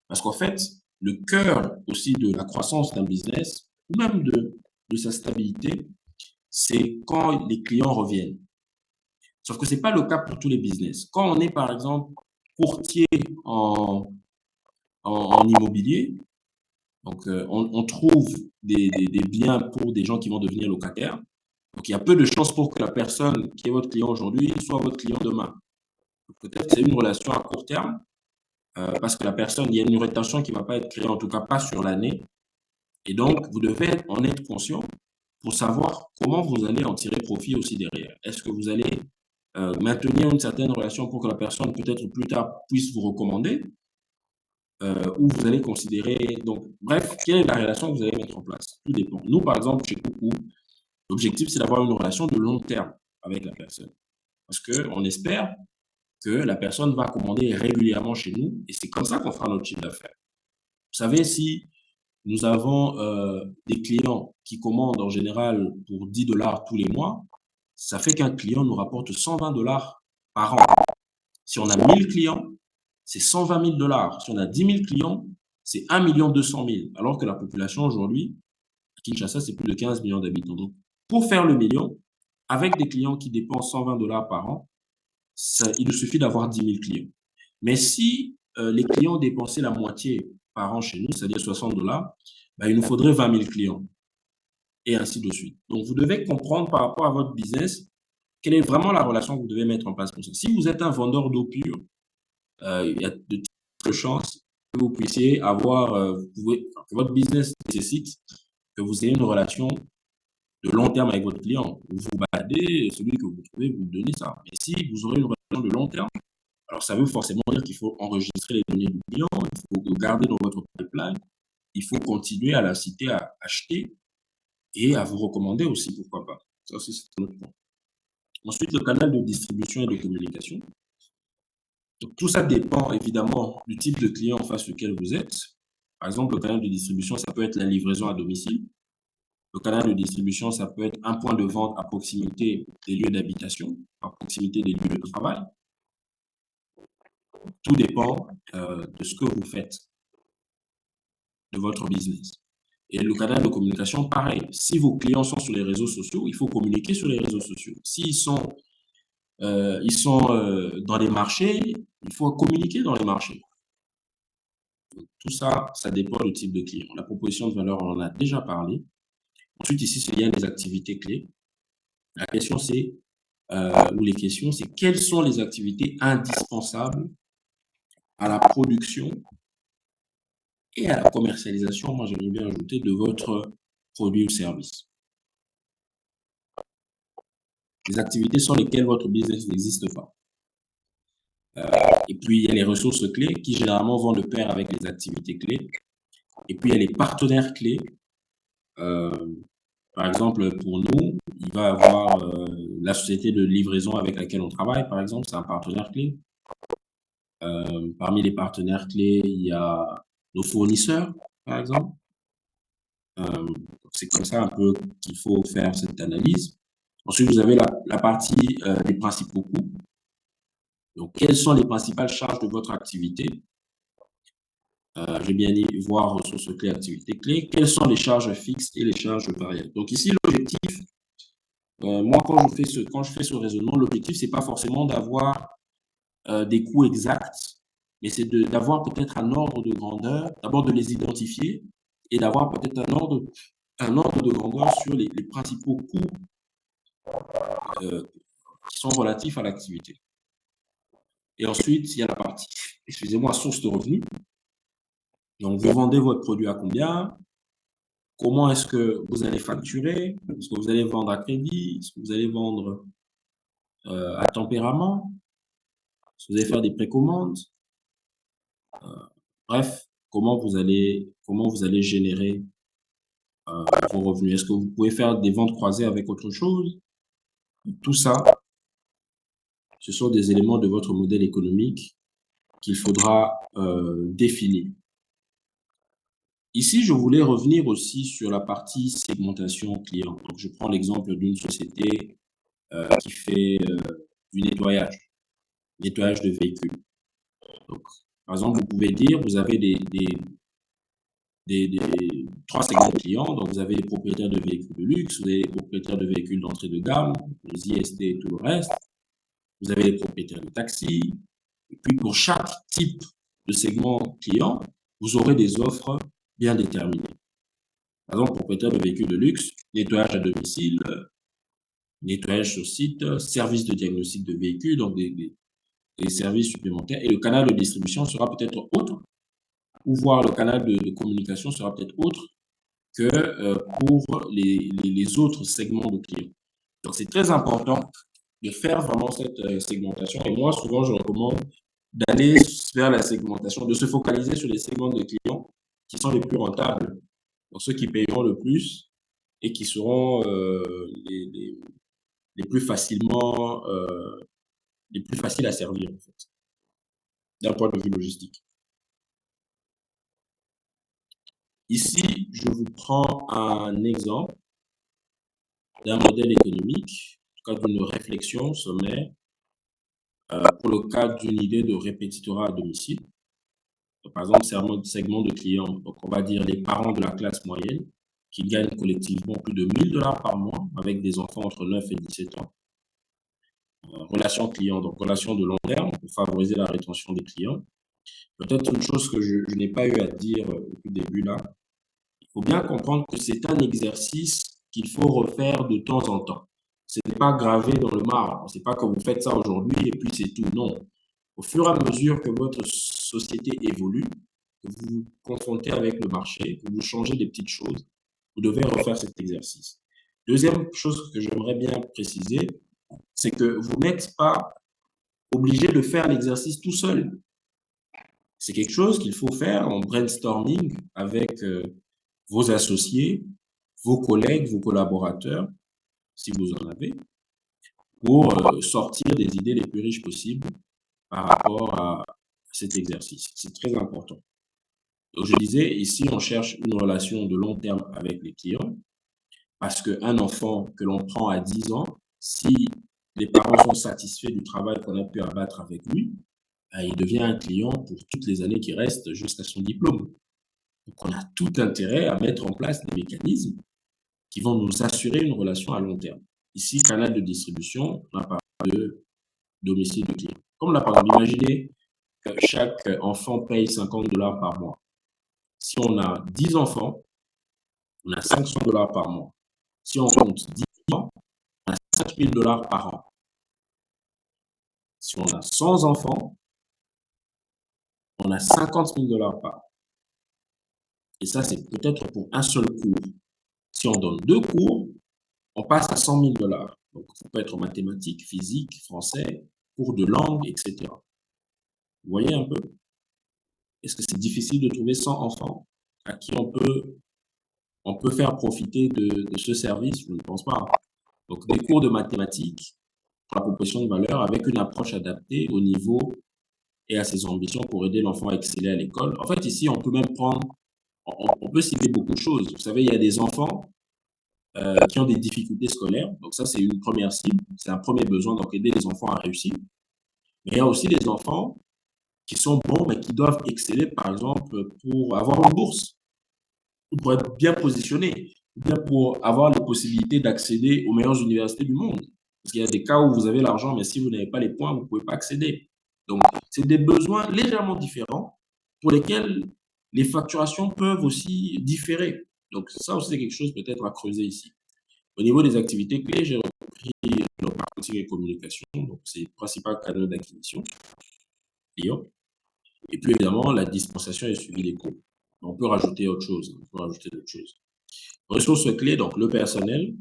Parce qu'en fait, le cœur aussi de la croissance d'un business, ou même de sa stabilité, c'est quand les clients reviennent. Sauf que ce n'est pas le cas pour tous les business. Quand on est, par exemple, courtier en immobilier, donc on trouve des biens pour des gens qui vont devenir locataires. Donc, il y a peu de chances pour que la personne qui est votre client aujourd'hui soit votre client demain. Peut-être que c'est une relation à court terme, parce que la personne, il y a une rétention qui ne va pas être créée, en tout cas pas sur l'année. Et donc, vous devez en être conscient pour savoir comment vous allez en tirer profit aussi derrière. Est-ce que vous allez maintenir une certaine relation pour que la personne, peut-être plus tard, puisse vous recommander, ou vous allez considérer... Donc, bref, quelle est la relation que vous allez mettre en place? Tout dépend. Nous, par exemple, chez Coucou, l'objectif, c'est d'avoir une relation de long terme avec la personne. Parce qu'on espère que la personne va commander régulièrement chez nous et c'est comme ça qu'on fera notre chiffre d'affaires. Vous savez, si nous avons des clients qui commandent en général pour 10 $ tous les mois, ça fait qu'un client nous rapporte 120 $ par an. Si on a 1000 clients, c'est 120 000 $. Si on a 10 000 clients, c'est 1 200 000. Alors que la population aujourd'hui, à Kinshasa, c'est plus de 15 millions d'habitants. Donc, pour faire le million, avec des clients qui dépensent 120 $ par an, il suffit d'avoir 10 000 clients. Mais si les clients dépensaient la moitié par an chez nous, c'est-à-dire 60 $, ben, il nous faudrait 20 000 clients et ainsi de suite. Donc, vous devez comprendre par rapport à votre business quelle est vraiment la relation que vous devez mettre en place pour ça. Si vous êtes un vendeur d'eau pure, il y a de chances que vous puissiez avoir, que votre business nécessite que vous ayez une relation de long terme avec votre client. Vous vous baladez, celui que vous trouvez, vous donnez ça. Mais si vous aurez une relation de long terme, alors ça veut forcément dire qu'il faut enregistrer les données du client, il faut le garder dans votre pipeline, il faut continuer à l'inciter à acheter et à vous recommander aussi, pourquoi pas. Ça aussi, c'est un autre point. Ensuite, le canal de distribution et de communication. Donc, tout ça dépend évidemment du type de client en face duquel vous êtes. Par exemple, le canal de distribution, ça peut être la livraison à domicile. Le canal de distribution, ça peut être un point de vente à proximité des lieux d'habitation, à proximité des lieux de travail. Tout dépend de ce que vous faites, de votre business. Et le canal de communication, pareil. Si vos clients sont sur les réseaux sociaux, il faut communiquer sur les réseaux sociaux. S'ils sont, dans les marchés, il faut communiquer dans les marchés. Donc, tout ça, ça dépend du type de client. La proposition de valeur, on en a déjà parlé. Ensuite, ici, il y a des activités clés. La question, c'est, ou les questions, c'est quelles sont les activités indispensables à la production et à la commercialisation, moi j'aimerais bien ajouter, de votre produit ou service. Les activités sur lesquelles votre business n'existe pas. Et puis, il y a les ressources clés qui généralement vont de pair avec les activités clés. Et puis, il y a les partenaires clés. Par exemple, pour nous, il va y avoir la société de livraison avec laquelle on travaille, par exemple, c'est un partenaire clé. Parmi les partenaires clés, il y a nos fournisseurs, par exemple. C'est comme ça un peu qu'il faut faire cette analyse. Ensuite, vous avez la partie des principaux coûts. Donc, quelles sont les principales charges de votre activité? J'ai bien dit voir ressources clés, activités clés. Quelles sont les charges fixes et les charges variables? Donc, ici, l'objectif, moi, quand je fais ce raisonnement, l'objectif, c'est pas forcément d'avoir des coûts exacts, mais c'est d'avoir peut-être un ordre de grandeur, d'abord de les identifier et d'avoir peut-être un ordre de grandeur sur les principaux coûts qui sont relatifs à l'activité. Et ensuite, il y a la partie, excusez-moi, source de revenus. Donc, vous vendez votre produit à combien? Comment est-ce que vous allez facturer? Est-ce que vous allez vendre à crédit? Est-ce que vous allez vendre à tempérament? Est-ce que vous allez faire des précommandes? Bref, comment vous allez générer vos revenus? Est-ce que vous pouvez faire des ventes croisées avec autre chose? Tout ça, ce sont des éléments de votre modèle économique qu'il faudra définir. Ici, je voulais revenir aussi sur la partie segmentation client. Donc, je prends l'exemple d'une société qui fait du nettoyage de véhicules. Donc, par exemple, vous pouvez dire, vous avez trois segments de clients. Donc, vous avez les propriétaires de véhicules de luxe, vous avez les propriétaires de véhicules d'entrée de gamme, les IST et tout le reste. Vous avez les propriétaires de taxis. Et puis, pour chaque type de segment client, vous aurez des offres bien déterminées. Par exemple, propriétaire de véhicules de luxe, nettoyage à domicile, nettoyage sur site, service de diagnostic de véhicules, donc des services supplémentaires. Et le canal de distribution sera peut-être autre, ou voir le canal de communication sera peut-être autre que pour les autres segments de clients. Donc, c'est très important de faire vraiment cette segmentation. Et moi, souvent, je recommande d'aller vers la segmentation, de se focaliser sur les segments de clients qui sont les plus rentables, donc ceux qui payeront le plus et qui seront les plus facilement, les plus faciles à servir, en fait, d'un point de vue logistique. Ici, je vous prends un exemple d'un modèle économique, en tout cas d'une réflexion sommaire, pour le cadre d'une idée de répétitora à domicile. Donc, par exemple, c'est un segment de clients, donc on va dire les parents de la classe moyenne qui gagnent collectivement plus de 1 000 $ par mois avec des enfants entre 9 et 17 ans. relation client, donc relation de long terme pour favoriser la rétention des clients. Peut-être une chose que je n'ai pas eu à dire au tout début là, il faut bien comprendre que c'est un exercice qu'il faut refaire de temps en temps. Ce n'est pas gravé dans le marbre. Ce n'est pas que vous faites ça aujourd'hui et puis c'est tout. Non. Au fur et à mesure que votre société évolue, que vous vous confrontez avec le marché, que vous changez des petites choses, vous devez refaire cet exercice. Deuxième chose que j'aimerais bien préciser, c'est que vous n'êtes pas obligé de faire l'exercice tout seul. C'est quelque chose qu'il faut faire en brainstorming avec vos associés, vos collègues, vos collaborateurs, si vous en avez, pour sortir des idées les plus riches possibles par rapport à cet exercice. C'est très important. Donc, je disais, ici, on cherche une relation de long terme avec les clients parce qu'un enfant que l'on prend à 10 ans, si les parents sont satisfaits du travail qu'on a pu abattre avec lui, il devient un client pour toutes les années qui restent jusqu'à son diplôme. Donc, on a tout intérêt à mettre en place des mécanismes qui vont nous assurer une relation à long terme. Ici, canal de distribution, on a parlé de domicile de client. Comme là, par exemple, imaginez que chaque enfant paye $50 par mois. Si on a 10 enfants, on a $500 par mois. Si on compte 10 ans, on a $5000 par an. Si on a 100 enfants, on a $50 000 par an. Et ça, c'est peut-être pour un seul cours. Si on donne 2 cours, on passe à $100 000. Donc, ça peut être mathématiques, physique, français, cours de langue, etc. Vous voyez un peu? Est-ce que c'est difficile de trouver 100 enfants à qui on peut faire profiter de ce service? Je ne pense pas. Donc, des cours de mathématiques pour la proposition de valeur avec une approche adaptée au niveau et à ses ambitions pour aider l'enfant à exceller à l'école. En fait, ici, on peut même on peut citer beaucoup de choses. Vous savez, il y a des enfants qui ont des difficultés scolaires. Donc, ça, c'est une première cible. C'est un premier besoin, donc aider les enfants à réussir. Mais il y a aussi des enfants qui sont bons, mais qui doivent exceller, par exemple, pour avoir une bourse, pour être bien positionnés, ou bien pour avoir les possibilités d'accéder aux meilleures universités du monde. Parce qu'il y a des cas où vous avez l'argent, mais si vous n'avez pas les points, vous ne pouvez pas accéder. Donc, c'est des besoins légèrement différents pour lesquels les facturations peuvent aussi différer. Donc, ça aussi, c'est quelque chose peut-être à creuser ici. Au niveau des activités clés, j'ai repris le marketing et communication, donc c'est le principal canal d'acquisition client. Et puis, évidemment, la dispensation et suivi des cours. On peut rajouter autre chose. On peut rajouter d'autres choses. Ressources clés, donc le personnel.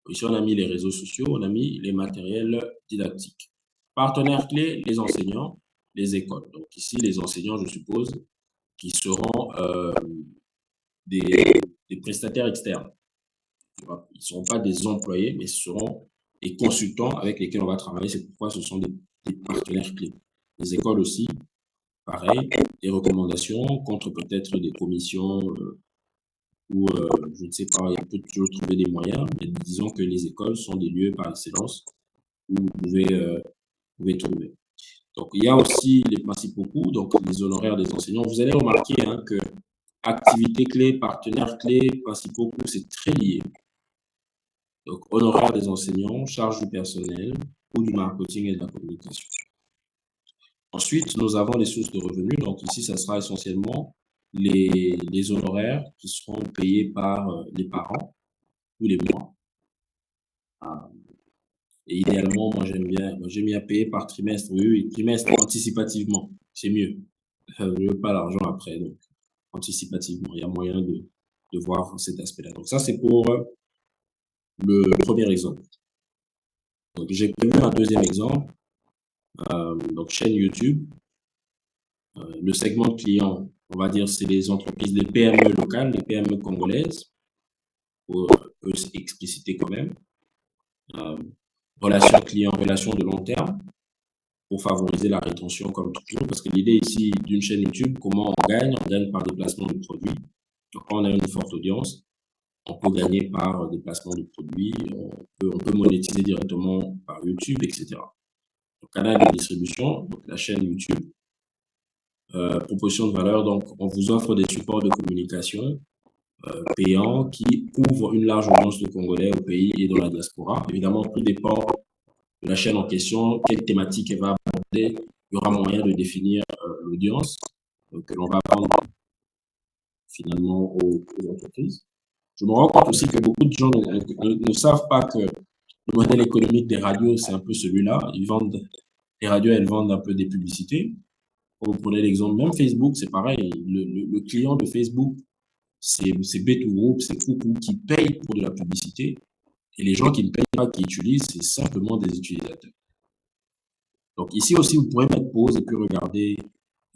Ici, on a mis les réseaux sociaux, on a mis les matériels didactiques. Partenaires clés, les enseignants, les écoles. Donc ici, les enseignants, je suppose, qui seront des prestataires externes. Ils ne seront pas des employés, mais ce seront des consultants avec lesquels on va travailler. C'est pourquoi ce sont des partenaires clés. Les écoles aussi, pareil, des recommandations contre peut-être des commissions ou je ne sais pas, il peut toujours trouver des moyens, mais disons que les écoles sont des lieux par excellence où vous pouvez trouver. Donc, il y a aussi les principaux coûts, donc les honoraires des enseignants. Vous allez remarquer que activités clés, partenaires clés, principaux coûts, c'est très lié. Donc, honoraires des enseignants, charges du personnel, coûts du marketing et de la communication. Ensuite, nous avons les sources de revenus. Donc, ici, ça sera essentiellement les honoraires qui seront payés par les parents tous les mois. Et idéalement, moi, j'aime bien payer par trimestre. Oui, trimestre anticipativement. C'est mieux. Je ne veux pas l'argent après, donc anticipativement. Il y a moyen de voir cet aspect-là. Donc, ça, c'est pour le premier exemple. Donc, j'ai prévu un deuxième exemple. Donc, chaîne YouTube. Le segment de client, on va dire, c'est les entreprises, les PME locales, les PME congolaises, pour expliciter quand même. Relation client, relation de long terme, pour favoriser la rétention comme toujours, parce que l'idée ici d'une chaîne YouTube, comment on gagne par des placements de produits. Donc, quand on a une forte audience, on peut gagner par des placements de produits, on peut monétiser directement par YouTube, etc. Donc, canal de distribution, donc la chaîne YouTube. Proposition de valeur, donc on vous offre des supports de communication payants qui couvrent une large audience de Congolais au pays et dans la diaspora. Évidemment, tout dépend de la chaîne en question, quelle thématique elle va aborder. Il y aura moyen de définir l'audience que l'on va vendre finalement aux entreprises. Je me rends compte aussi que beaucoup de gens ne savent pas que le modèle économique des radios, c'est un peu celui-là. Les radios, elles vendent un peu des publicités. Quand vous prenez l'exemple, même Facebook, c'est pareil. Le client de Facebook, c'est B2 Group, c'est Fuku qui paye pour de la publicité. Et les gens qui ne payent pas, qui utilisent, c'est simplement des utilisateurs. Donc ici aussi, vous pourrez mettre pause et puis regarder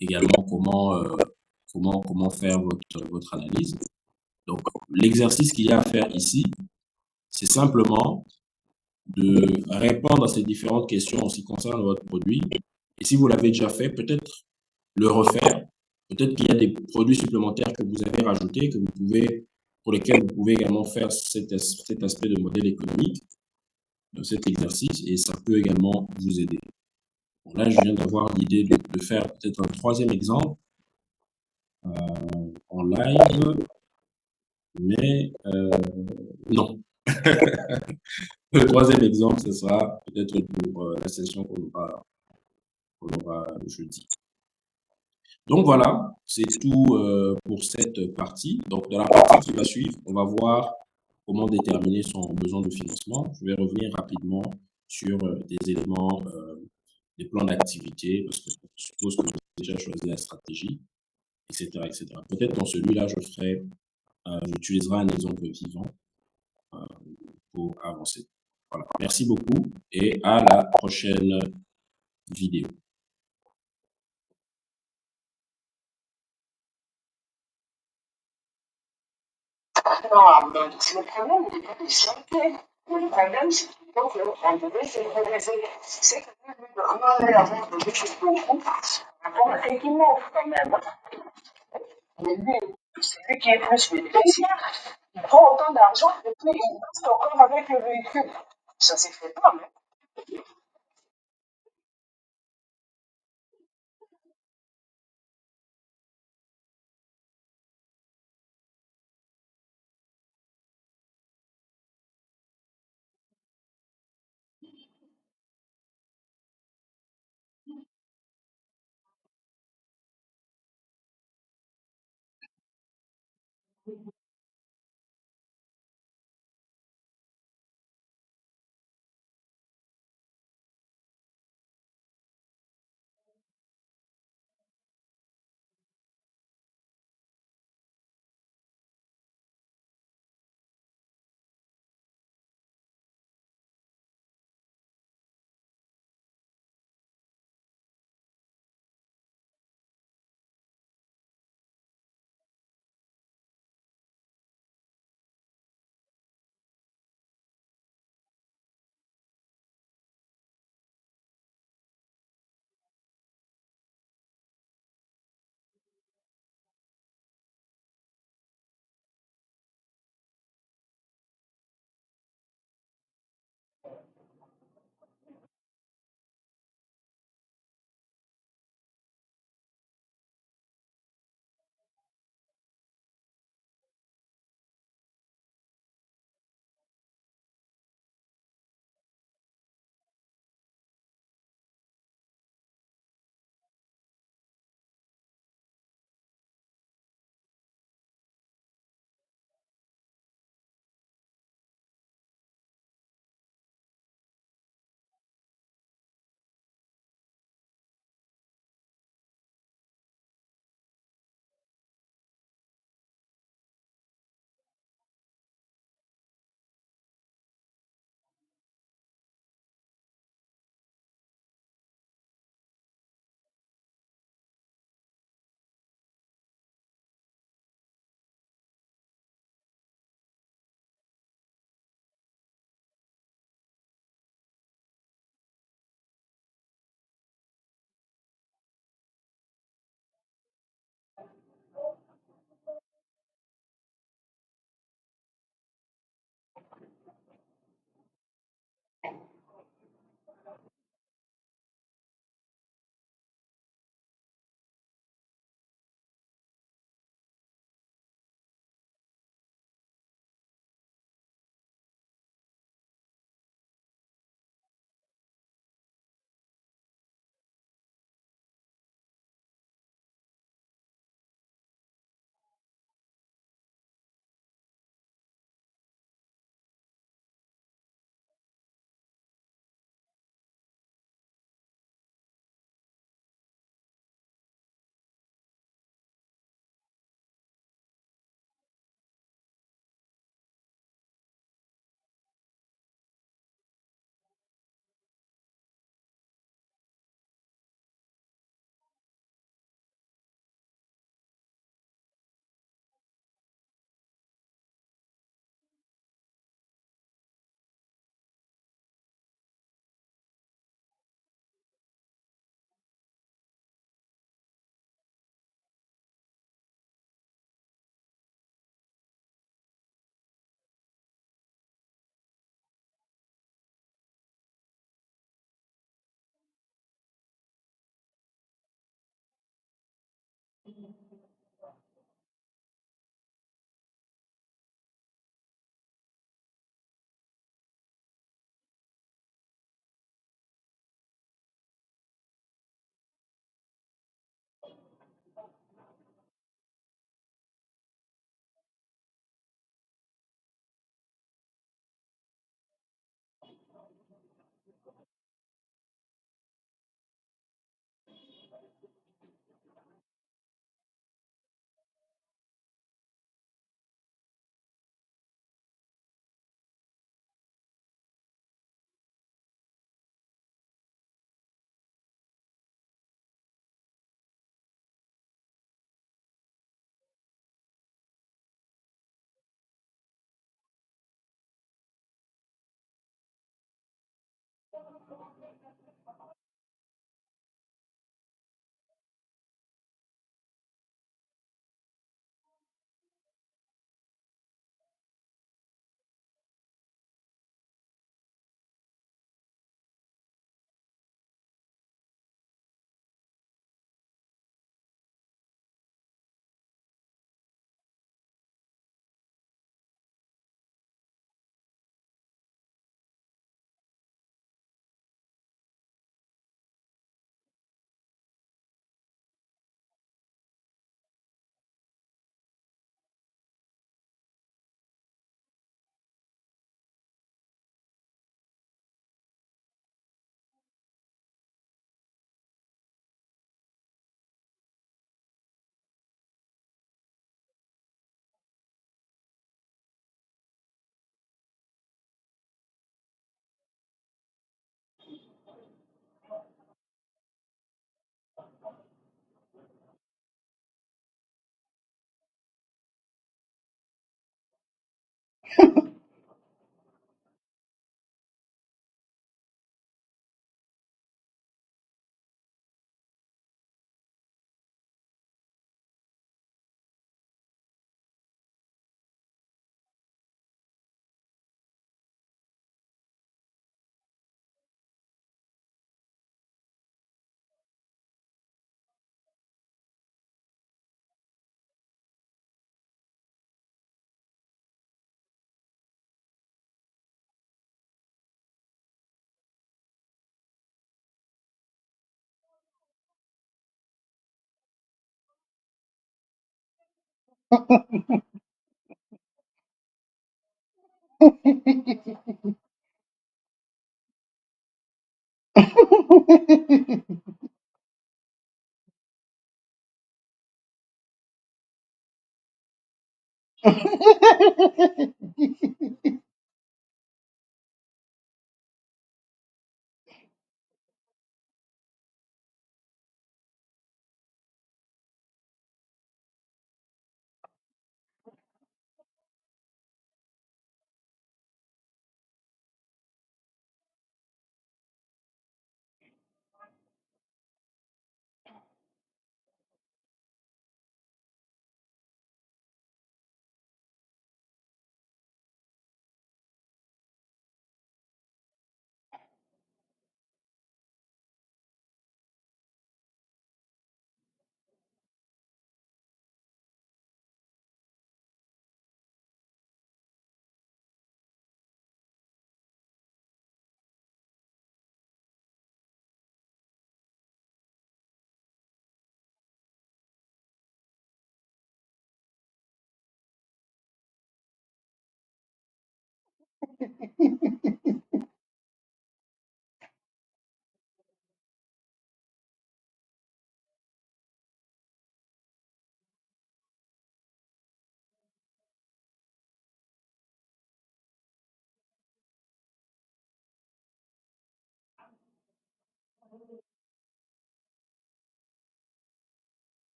également comment faire votre analyse. Donc l'exercice qu'il y a à faire ici, c'est simplement de répondre à ces différentes questions en ce qui concerne votre produit. Et si vous l'avez déjà fait, peut-être le refaire. Peut-être qu'il y a des produits supplémentaires que vous avez rajoutés, pour lesquels vous pouvez également faire cet aspect de modèle économique, de cet exercice, et ça peut également vous aider. Bon, là, je viens d'avoir l'idée de faire peut-être un troisième exemple en live, mais non. Le troisième exemple, ce sera peut-être pour la session qu'on aura jeudi. Donc voilà, c'est tout pour cette partie. Donc dans la partie qui va suivre, on va voir comment déterminer son besoin de financement. Je vais revenir rapidement sur des éléments, des plans d'activité, parce que je suppose que vous avez déjà choisi la stratégie, etc., etc. Peut-être dans celui-là, j'utiliserai un exemple vivant euh, pour avancer. Voilà. Merci beaucoup et à la prochaine vidéo. Non, mais le problème, il n'est pas de santé. Le problème, c'est qu'il faut qu'on devait se redresser. C'est que on allait avoir des choses beaucoup par rapport à ce qu'il m'offre quand même. Mais lui, c'est lui qui est plus bénéficiaire. Il prend autant d'argent et puis il reste encore avec le véhicule. Ça ne s'est fait pas, mais